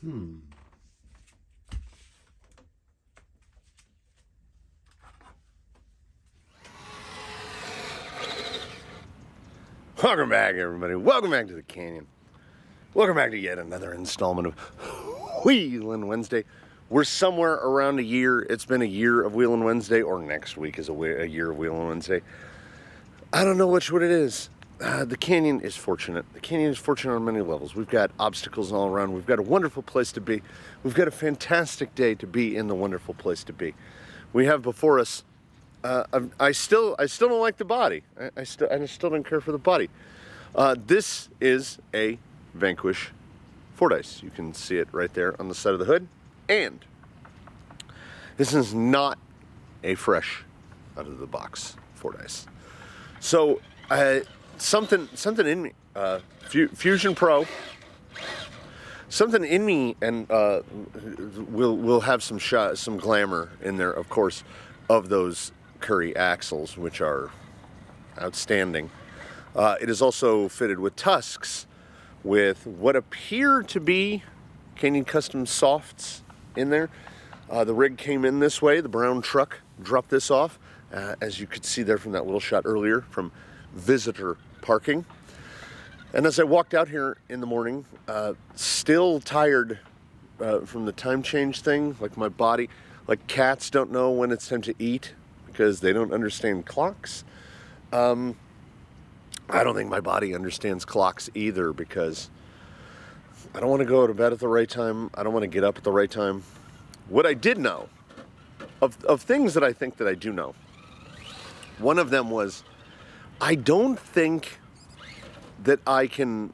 Welcome back, everybody. Welcome back to the Canyon. Welcome back to yet another installment of Wheelin Wednesday. We're somewhere around a year. It's been a year of Wheelin Wednesday, or next week is a year of Wheelin Wednesday. I don't know what it is. The Canyon is fortunate. The Canyon is fortunate on many levels. We've got obstacles all around. We've got a wonderful place to be. We've got a fantastic day to be in the wonderful place to be. We have before us. I still don't like the body. I still don't care for the body. This is a Vanquish Fordyce. You can see it right there on the side of the hood. And this is not a fresh out of the box Fordyce. So something in me, Fusion Pro, something in me, and we'll have some glamour in there, of course, of those Curry axles, which are outstanding. It is also fitted with tusks, with what appear to be Canyon Custom softs in there. The rig came in this way. The brown truck dropped this off, as you could see there from that little shot earlier from visitor parking. And as I walked out here in the morning, still tired from the time change thing, like my body, like cats don't know when it's time to eat because they don't understand clocks. I don't think my body understands clocks either, because I don't want to go to bed at the right time. I don't want to get up at the right time. What I did know, of things that I think that I do know, one of them was, I don't think that I can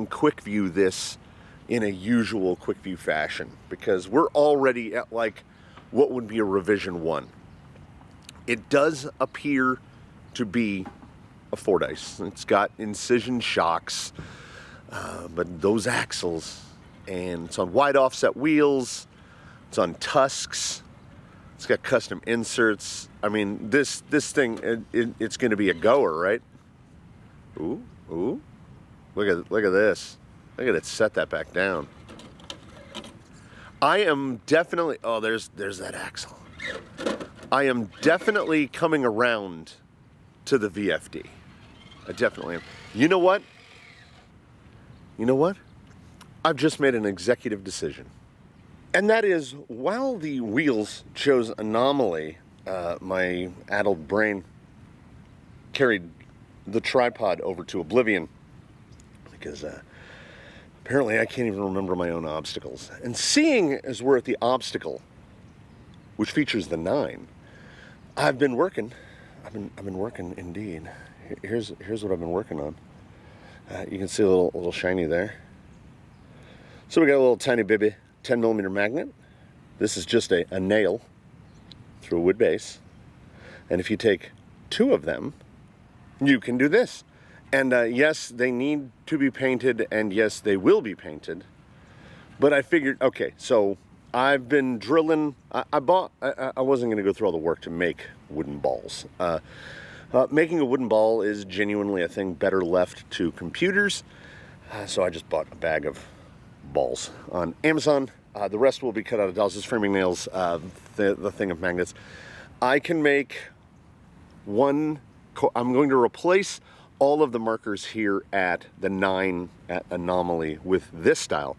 quick view this in a usual quick view fashion, because we're already at like what would be a revision 1. It does appear to be a Fordyce. It's got incision shocks, but those axles, and it's on wide offset wheels. It's on tusks. It's got custom inserts. I mean, this thing, it's going to be a goer, right? Ooh. Look at this. Look at it. Set that back down. I am definitely. Oh, there's that axle. I am definitely coming around to the VFD. I definitely am. You know what? I've just made an executive decision. And that is, while the wheels chose anomaly, my addled brain carried the tripod over to oblivion, because apparently I can't even remember my own obstacles. And seeing as we're at the obstacle, which features the 9, I've been working. I've been working indeed. Here's what I've been working on. You can see a little shiny there. So we got a little tiny baby 10mm magnet. This is just a nail through a wood base. And if you take 2 of them, you can do this. And yes, they need to be painted, and yes, they will be painted. But I figured, okay, so I've been drilling. I wasn't going to go through all the work to make wooden balls. Making a wooden ball is genuinely a thing better left to computers. So I just bought a bag of balls on Amazon. The rest will be cut out of dolls, framing nails, the thing of magnets. I can make one. I'm going to replace all of the markers here at the 9 at Anomaly with this style.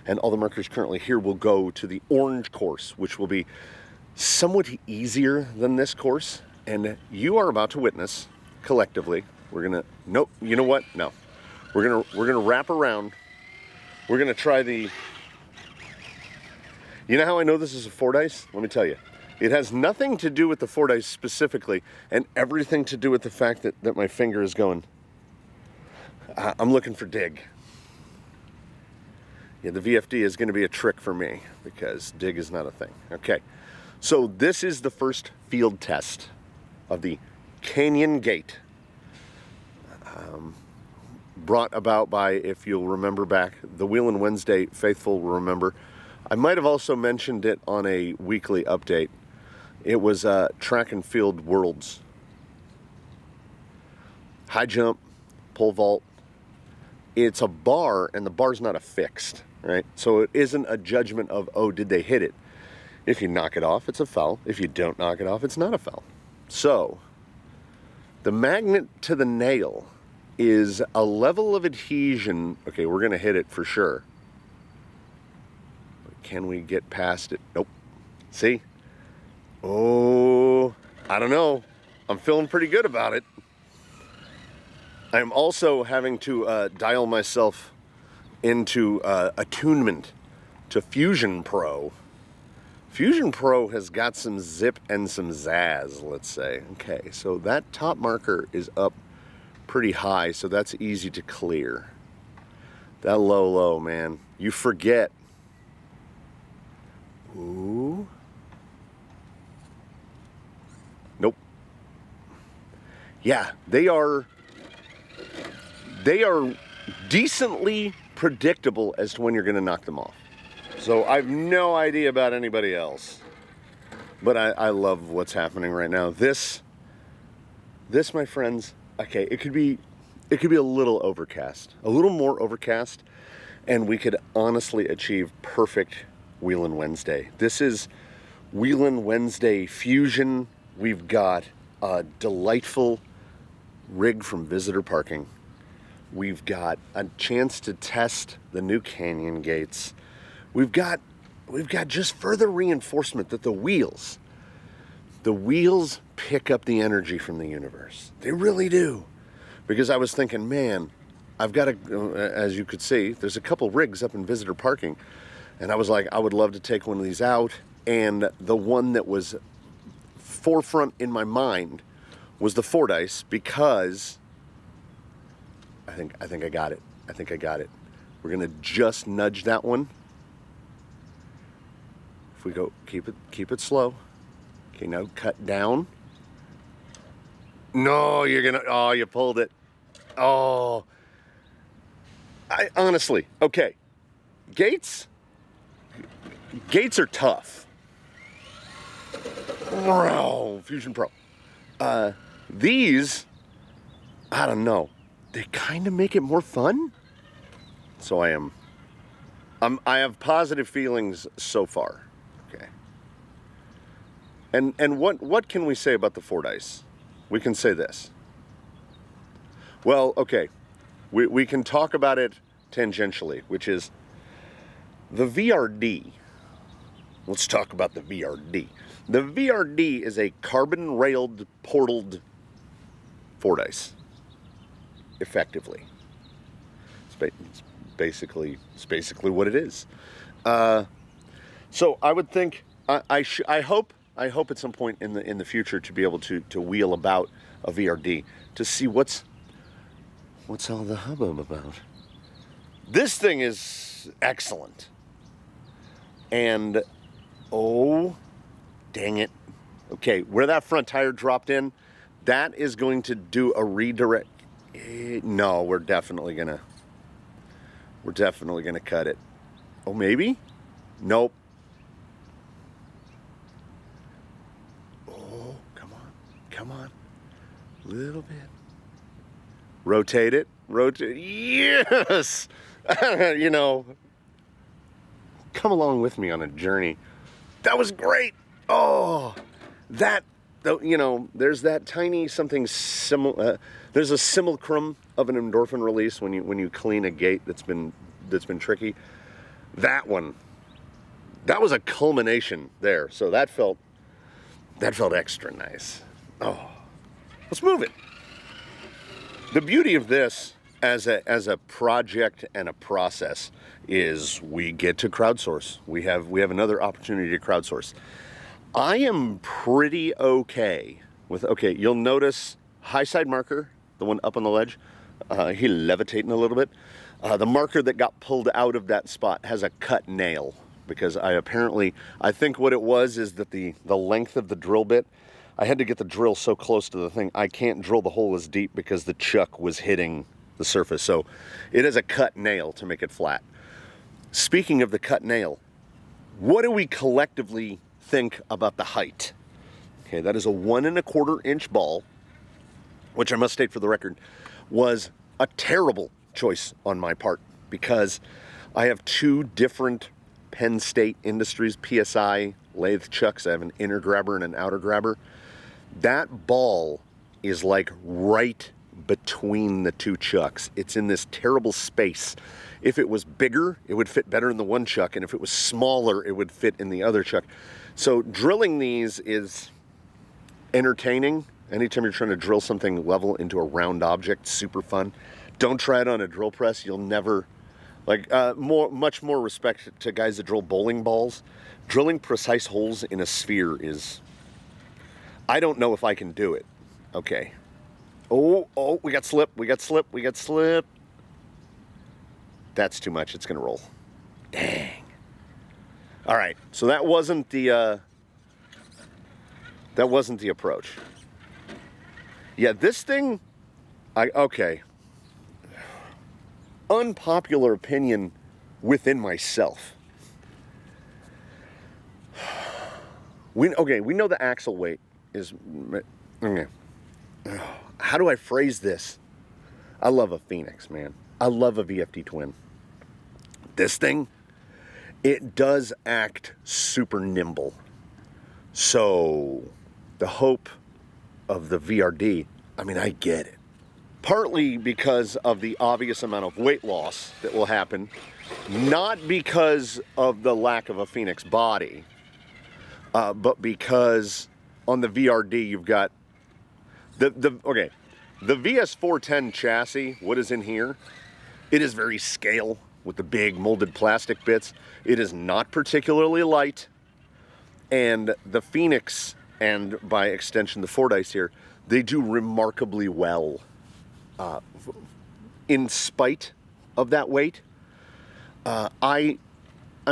And all the markers currently here will go to the orange course, which will be somewhat easier than this course. And you are about to witness, collectively, nope, you know what? No. We're gonna wrap around. We're gonna try the, you know how I know this is a Fordyce? Let me tell you. It has nothing to do with the Fordyce specifically, and everything to do with the fact that my finger is going. I'm looking for dig. Yeah, the VFD is going to be a trick for me, because dig is not a thing. Okay, so this is the first field test of the Canyon Gate. Brought about by, if you'll remember back, the Wheelin Wednesday faithful will remember. I might have also mentioned it on a weekly update. It was Track and Field Worlds. High jump, pole vault. It's a bar, and the bar's not affixed. right? So it isn't a judgment of, oh, did they hit it? If you knock it off, it's a foul. If you don't knock it off, it's not a foul. So the magnet to the nail is a level of adhesion. Okay, we're going to hit it for sure. But can we get past it? Nope. See? Oh, I don't know. I'm feeling pretty good about it. I'm also having to dial myself into attunement to Fusion Pro. Fusion Pro has got some zip and some zazz, let's say. Okay, so that top marker is up pretty high, so that's easy to clear. That low, man, you forget. Ooh. Nope. Yeah, they are decently predictable as to when you're going to knock them off. So I have no idea about anybody else, but I love what's happening right now. This, my friends, okay, it could be a little overcast, a little more overcast, and we could honestly achieve perfect Wheelin Wednesday. This is Wheelin Wednesday Fusion. We've got a delightful rig from Visitor Parking. We've got a chance to test the new canyon gates. We've got just further reinforcement that the wheels pick up the energy from the universe. They really do. Because I was thinking, man, I've got as you could see, there's a couple rigs up in Visitor Parking. And I was like, I would love to take one of these out. And the one that was forefront in my mind was the Fordyce, because I think I got it. I think I got it. We're gonna just nudge that one. If we go, keep it slow. Okay, now cut down. No, oh, you pulled it. Oh, I honestly, okay. Gates are tough. Wow, Fusion Pro. These, I don't know. They kind of make it more fun. So I have positive feelings so far. Okay. And what can we say about the Fordyce? We can say this. Well, okay. We can talk about it tangentially, which is the VRD. Let's talk about the VRD. The VRD is a carbon-railed, portaled Fordyce, effectively. It's basically what it is. So I would think, I hope at some point in the future to be able to wheel about a VRD to see what's all the hubbub about. This thing is excellent. And, oh, dang it. Okay, where that front tire dropped in, that is going to do a redirect. No, we're definitely gonna cut it. Oh, maybe? Nope. Oh, come on. A little bit. Rotate it. Yes! You know, come along with me on a journey. That was great. Oh, there's that tiny something similar. There's a simulacrum of an endorphin release when you clean a gate that's been tricky. That was a culmination there. So that felt extra nice. Oh, let's move it. The beauty of this as a project and a process is we get to crowdsource. We have another opportunity to crowdsource. I am pretty okay with, you'll notice high side marker, the one up on the ledge, he levitating a little bit. The marker that got pulled out of that spot has a cut nail, because I think what it was is that the length of the drill bit, I had to get the drill so close to the thing, I can't drill the hole as deep because the chuck was hitting the surface. So it has a cut nail to make it flat. Speaking of the cut nail, what do we collectively think about the height? Okay, that is a 1 1/4 inch ball, which I must state for the record was a terrible choice on my part, because I have 2 different Penn State Industries PSI lathe chucks. I have an inner grabber and an outer grabber. That ball is like right between the 2 chucks. It's in this terrible space. If it was bigger, it would fit better in the one chuck, and if it was smaller, it would fit in the other chuck. So drilling these is entertaining. Anytime you're trying to drill something level into a round object, super fun. Don't try it on a drill press. You'll never, like, much more respect to guys that drill bowling balls. Drilling precise holes in a sphere is, I don't know if I can do it. Okay. Oh, we got slip. That's too much. It's going to roll. Dang. All right. So that wasn't the approach. Yeah, this thing, okay. Unpopular opinion within myself. We know the axle weight is, okay. How do I phrase this? I love a Phoenix, man. I love a VFD twin. This thing, it does act super nimble. So the hope of the VRD, I mean, I get it. Partly because of the obvious amount of weight loss that will happen, not because of the lack of a Phoenix body, but because on the VRD you've got the VS410 chassis. What is in here? It is very scale with the big molded plastic bits. It is not particularly light, and the Phoenix, and by extension the Fordyce here, they do remarkably well in spite of that weight. I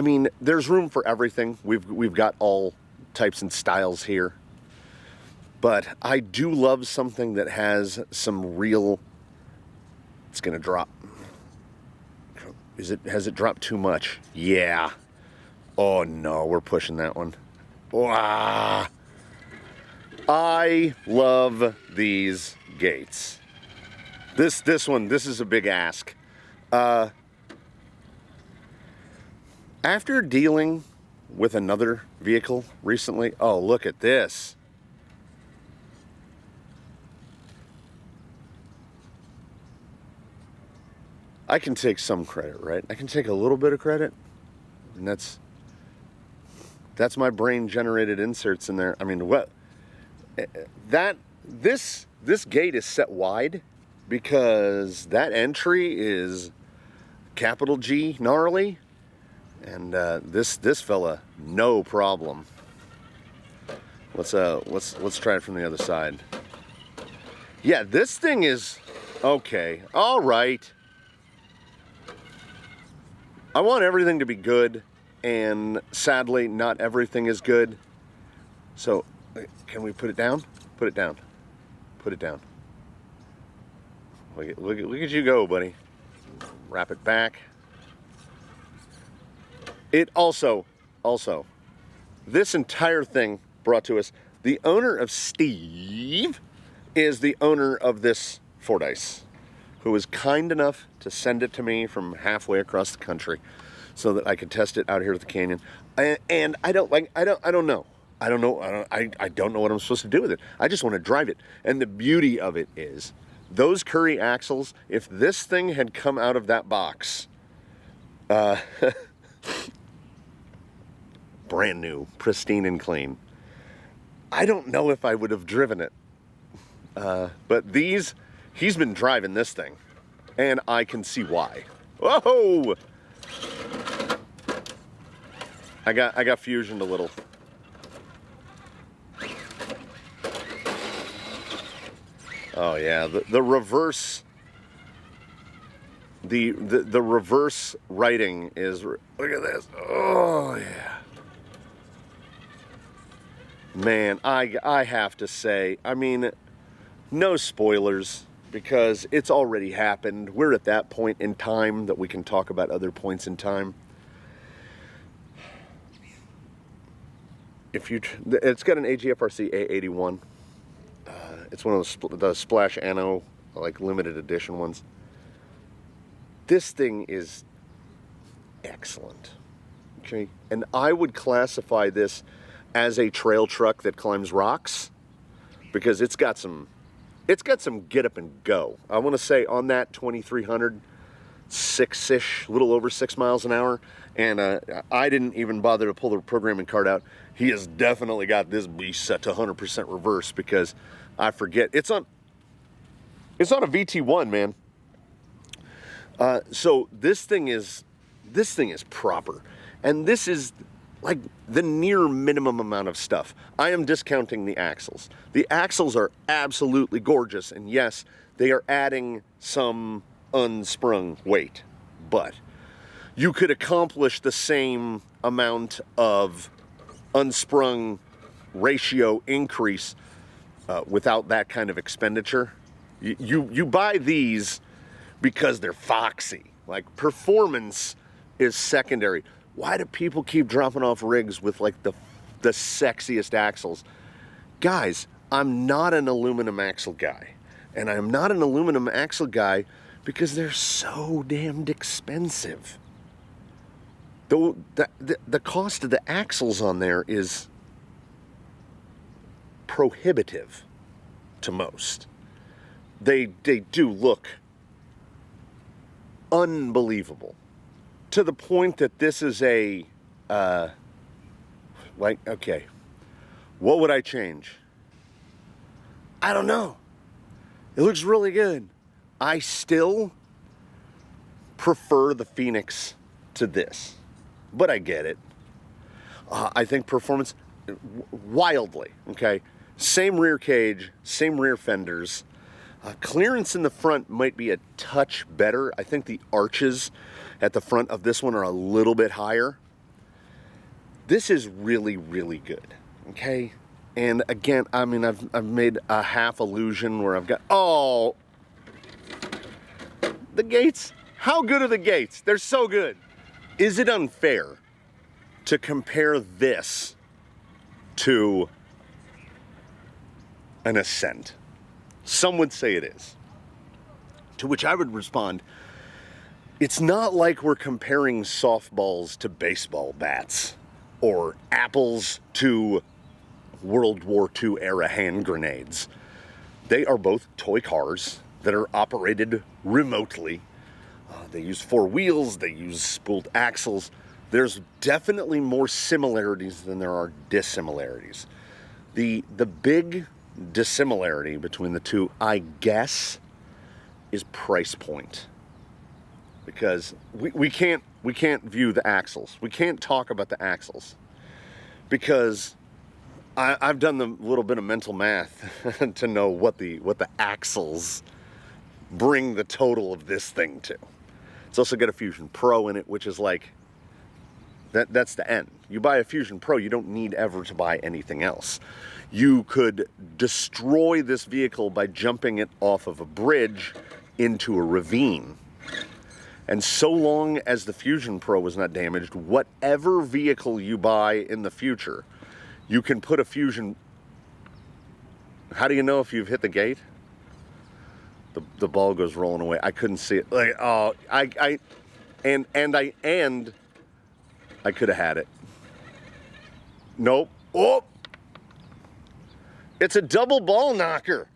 mean, there's room for everything. We've got all types and styles here, but I do love something that has some real. It's gonna drop. Has it dropped too much? Yeah. Oh no, we're pushing that one. Wow. I love these gates. This is a big ask. After dealing with another vehicle recently, oh, look at this. I can take some credit, right? I can take a little bit of credit, and that's my brain generated inserts in there. I mean, what this gate is set wide because that entry is capital G gnarly, and this fella, no problem. Let's try it from the other side. Yeah, this thing is okay. All right. I want everything to be good, and sadly, not everything is good. So, can we put it down? Put it down. Put it down. Look at you go, buddy. Wrap it back. It also, this entire thing brought to us, the owner of Steve is the owner of this Fordyce, who was kind enough to send it to me from halfway across the country so that I could test it out here at the canyon. And I don't know what I'm supposed to do with it. I just want to drive it. And the beauty of it is, those Curry axles, if this thing had come out of that box, brand new, pristine and clean, I don't know if I would have driven it. But he's been driving this thing, and I can see why. Whoa! I got fusioned a little. Oh yeah, the reverse. The reverse writing is. Look at this. Oh yeah. Man, I have to say, I mean, no spoilers, because it's already happened. We're at that point in time that we can talk about other points in time. It's got an AGFRC A81. It's one of the Splash Anno, like limited edition ones. This thing is, excellent. Okay, and I would classify this as a trail truck that climbs rocks because it's got some get up and go. I want to say on that 2300, 6-ish, a little over 6 miles an hour, and I didn't even bother to pull the programming card out. He has definitely got this beast set to 100% reverse because I forget it's on a VT1, man. So this thing is proper, and this is like the near minimum amount of stuff. I am discounting the axles. The axles are absolutely gorgeous, and yes, they are adding some unsprung weight, but you could accomplish the same amount of unsprung ratio increase without that kind of expenditure. You buy these because they're foxy. Like, performance is secondary. Why do people keep dropping off rigs with like the sexiest axles? Guys, I'm not an aluminum axle guy. And I'm not an aluminum axle guy because they're so damned expensive. The cost of the axles on there is prohibitive to most. They do look unbelievable. To the point that this is a, okay, what would I change? I don't know. It looks really good. I still prefer the Phoenix to this, but I get it. I think performance, wildly, okay? Same rear cage, same rear fenders. Clearance in the front might be a touch better. I think the arches at the front of this one are a little bit higher. This is really, really good, okay? And again, I mean, I've made a half illusion where I've got, oh, the gates. How good are the gates? They're so good. Is it unfair to compare this to an Ascent? Some would say it is. To which I would respond, it's not like we're comparing softballs to baseball bats or apples to World War II era hand grenades. They are both toy cars that are operated remotely. They use 4 wheels, they use spooled axles. There's definitely more similarities than there are dissimilarities. The big dissimilarity between the two, I guess, is price point. Because we can't view the axles. We can't talk about the axles. Because I've done the little bit of mental math to know what the axles bring the total of this thing to. It's also got a Fusion Pro in it, which is like, that's the end. You buy a Fusion Pro, you don't need ever to buy anything else. You could destroy this vehicle by jumping it off of a bridge into a ravine. And so long as the Fusion Pro was not damaged, whatever vehicle you buy in the future, you can put a Fusion. How do you know if you've hit the gate? The ball goes rolling away. I couldn't see it. Like, oh, I could have had it. Nope. Oh, it's a double ball knocker.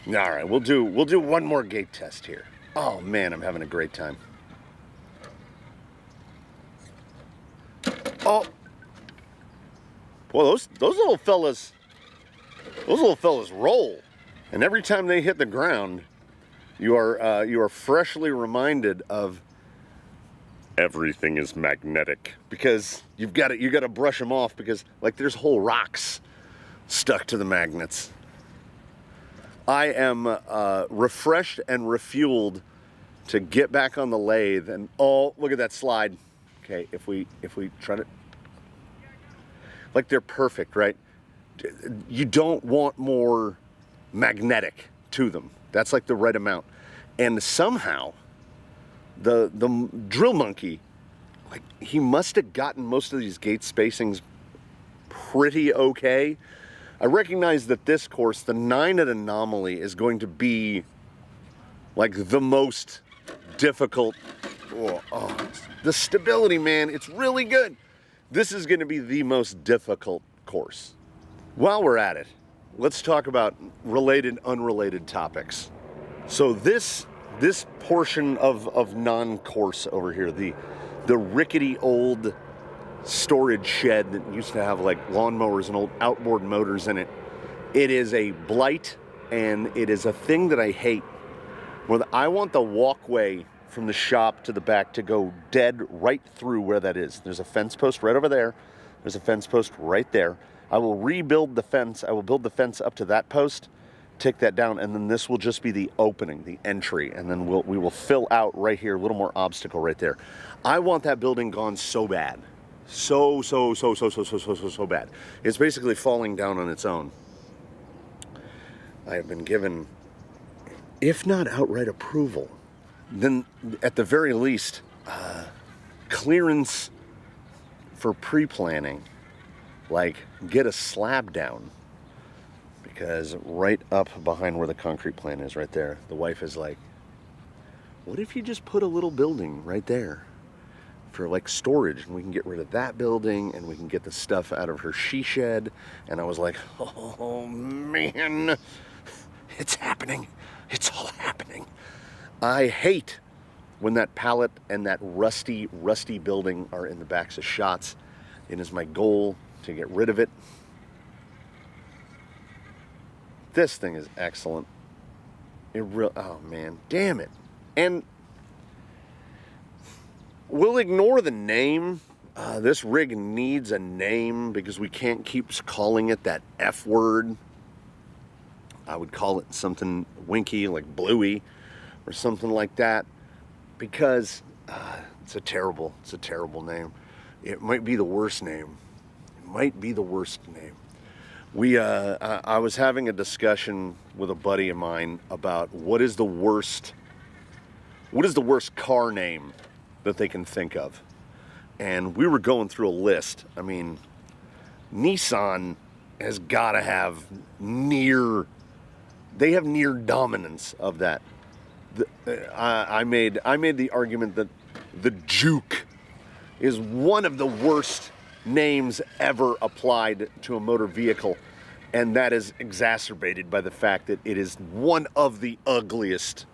All right, we'll do one more gate test here. Oh man, I'm having a great time. Oh, well, those little fellas roll, and every time they hit the ground, you are freshly reminded of everything is magnetic, because you got to brush them off, because like there's whole rocks stuck to the magnets. I am refreshed and refueled to get back on the lathe, and oh, look at that slide. Okay, if we try to, like, they're perfect, right? You don't want more magnetic to them. That's like the right amount. And somehow the drill monkey, like, he must have gotten most of these gate spacings pretty okay. I recognize that this course, the 9 at Anomaly, is going to be like the most difficult The stability, man, it's really good. This is going to be the most difficult course. While we're at it, let's talk about related, unrelated topics. So this portion of non-course over here, the rickety old storage shed that used to have like lawnmowers and old outboard motors in it, it is a blight, and it is a thing that I hate. I want the walkway from the shop to the back to go dead right through where that is. There's a fence post right over there. There's a fence post right there. I will rebuild the fence. I will build the fence up to that post, take that down, and then this will just be the opening, the entry, and then we will fill out right here, a little more obstacle right there. I want that building gone so bad. So bad. It's basically falling down on its own. I have been given, if not outright approval, then at the very least, clearance for pre-planning, like get a slab down, because right up behind where the concrete plant is right there, the wife is like, what if you just put a little building right there for like storage, and we can get rid of that building and we can get the stuff out of her she shed? And I was like, oh man, it's happening. It's all happening. I hate when that pallet and that rusty building are in the backs of shots. It is my goal to get rid of it. This thing is excellent. Oh man, damn it. And we'll ignore the name. This rig needs a name because we can't keep calling it that F word. I would call it something winky, like Bluey, or something like that, because it's a terrible name. It might be the worst name. It might be the worst name. I was having a discussion with a buddy of mine about what is the worst car name that they can think of. And we were going through a list. I mean, Nissan has got to have near dominance of that. I made the argument that the Juke is one of the worst names ever applied to a motor vehicle, and that is exacerbated by the fact that it is one of the ugliest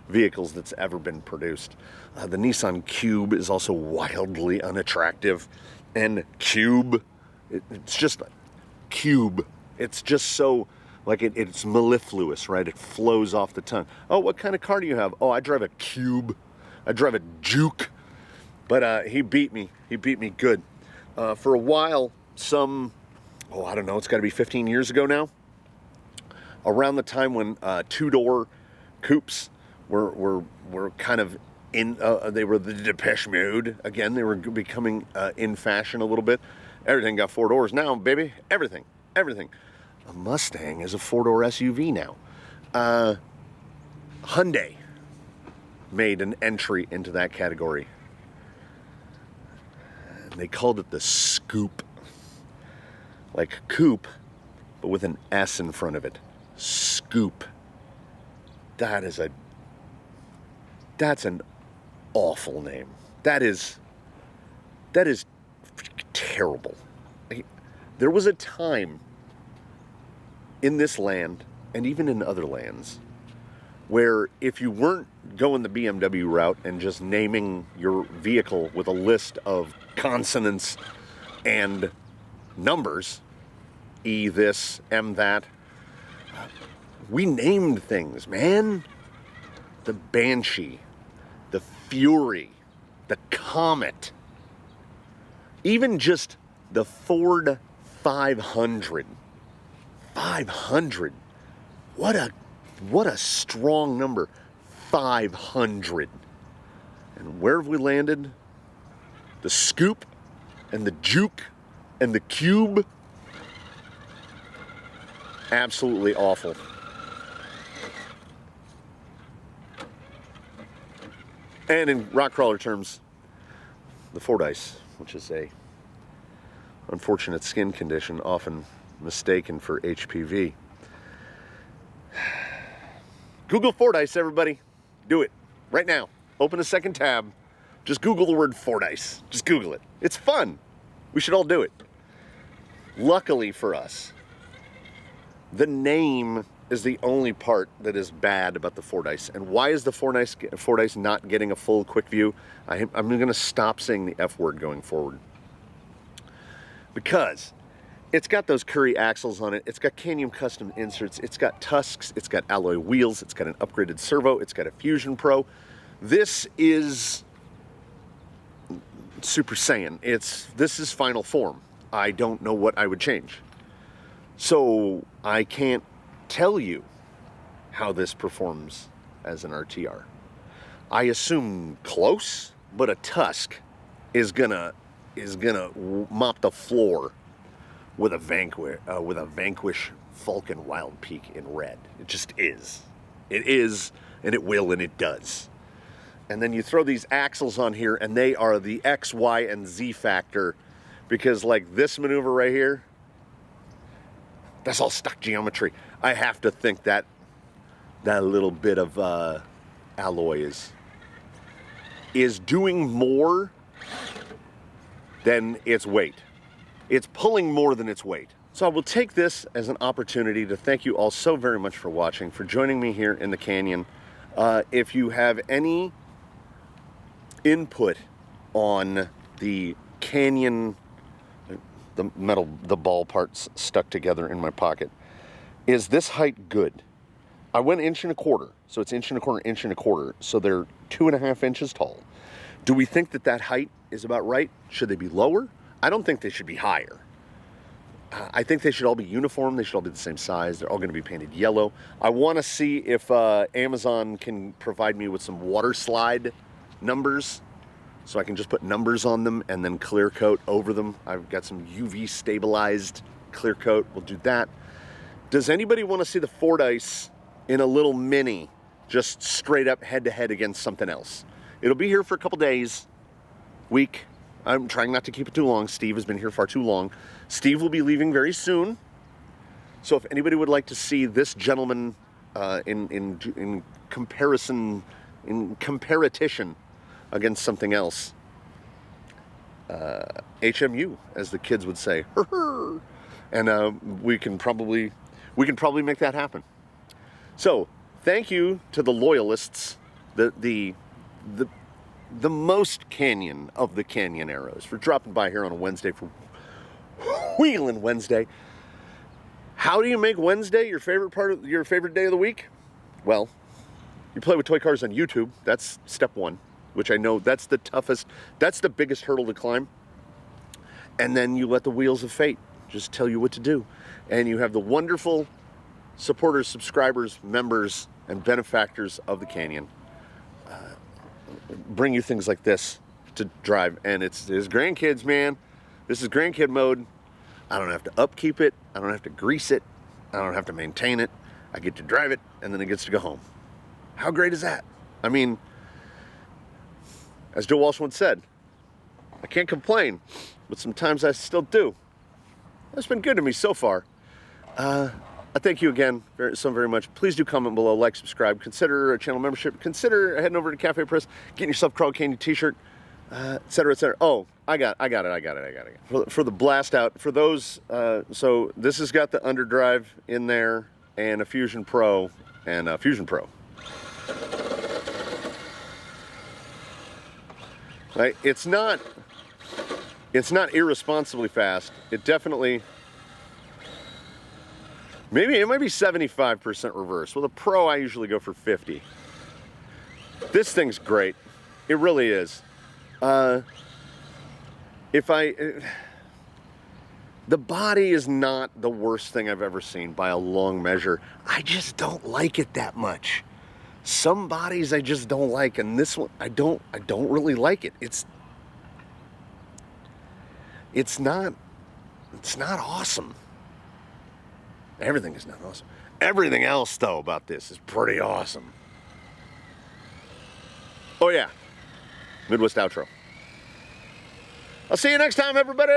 vehicles that's ever been produced. The Nissan Cube is also wildly unattractive, and Cube, it's just Cube. It's just so, like, it's mellifluous, right? It flows off the tongue. Oh, what kind of car do you have? Oh, I drive a Cube. I drive a Juke. But he beat me. He beat me good. For a while, I don't know, it's got to be 15 years ago now, around the time when two-door coupes were kind of in, they were the Depeche Mode. Again, they were becoming in fashion a little bit. Everything got four doors now, baby. Everything. A Mustang is a four-door SUV now. Hyundai made an entry into that category. And they called it the Scoop. Like coupe, but with an S in front of it. Scoop. That's an awful name. That is terrible. There was a time in this land, and even in other lands, where if you weren't going the BMW route and just naming your vehicle with a list of consonants and numbers, E this, M that, we named things, man. The Banshee, the Fury, the Comet, even just the Ford 500. 500. What a strong number. 500. And where have we landed? The Scoop and the Juke and the Cube. Absolutely awful. And in rock crawler terms, the Fordyce, which is a unfortunate skin condition often mistaken for HPV. Google Fordyce, everybody. Do it right now. Open a second tab. Just Google the word Fordyce. Just Google it. It's fun. We should all do it. Luckily for us, the name is the only part that is bad about the Fordyce. And why is the Fordyce not getting a full quick view? I'm going to stop saying the F word going forward. Because it's got those Curry axles on it. It's got Canyon custom inserts. It's got tusks. It's got alloy wheels. It's got an upgraded servo. It's got a Fusion Pro. This is Super Saiyan. This is final form. I don't know what I would change. So I can't tell you how this performs as an RTR. I assume close, but a Tusk is gonna mop the floor with a Vanquish Falcon Wild Peak in red. It just is. It is, and it will, and it does. And then you throw these axles on here, and they are the X, Y, and Z factor, because like this maneuver right here, that's all stock geometry. I have to think that little bit of alloy is doing more than its weight. It's pulling more than its weight. So I will take this as an opportunity to thank you all so very much for watching, for joining me here in the canyon. If you have any input on the canyon, the ball parts stuck together in my pocket, is this height good? I went 1.25 inches, so it's 1.25 inches, so they're 2.5 inches tall. Do we think that height is about right? Should they be lower? I don't think they should be higher. I think they should all be uniform. They should all be the same size. They're all going to be painted yellow. I want to see if Amazon can provide me with some water slide numbers, so I can just put numbers on them and then clear coat over them. I've got some UV stabilized clear coat. We'll do that. Does anybody want to see the Fordyce in a little mini, just straight up head to head against something else? It'll be here for a couple days, week. I'm trying not to keep it too long. Steve has been here far too long. Steve will be leaving very soon. So if anybody would like to see this gentleman in comparison, in competition against something else, HMU, as the kids would say, and we can probably make that happen. So thank you to the loyalists, the most canyon of the canyon arrows, for dropping by here on a Wednesday for Wheelin Wednesday. How do you make Wednesday your favorite day of the week? Well, you play with toy cars on YouTube. That's step one, which I know that's the toughest, that's the biggest hurdle to climb. And then you let the wheels of fate just tell you what to do. And you have the wonderful supporters, subscribers, members, and benefactors of the canyon bring you things like this to drive. And it's grandkids, man. This is grandkid mode. I don't have to upkeep it. I don't have to grease it. I don't have to maintain it. I get to drive it, and then it gets to go home. How great is that? I mean, as Joe Walsh once said, I can't complain, but sometimes I still do. That's been good to me so far. I thank you again very much. Please do comment below, like, subscribe, consider a channel membership, consider heading over to Cafe Press, getting yourself a Crawl Canyon t-shirt, etc., etc. Oh, I got it. For the blast out, for those, so this has got the underdrive in there and a Fusion Pro and a Fusion Pro. Right? It's not irresponsibly fast. It definitely, maybe it might be 75% reverse. With a Pro, I usually go for 50. This thing's great. It really is. The body is not the worst thing I've ever seen by a long measure. I just don't like it that much. Some bodies I just don't like, and this one I don't really like it. It's not awesome. Everything is not awesome. Everything else though about this is pretty awesome. Oh yeah. Midwest outro. I'll see you next time, everybody.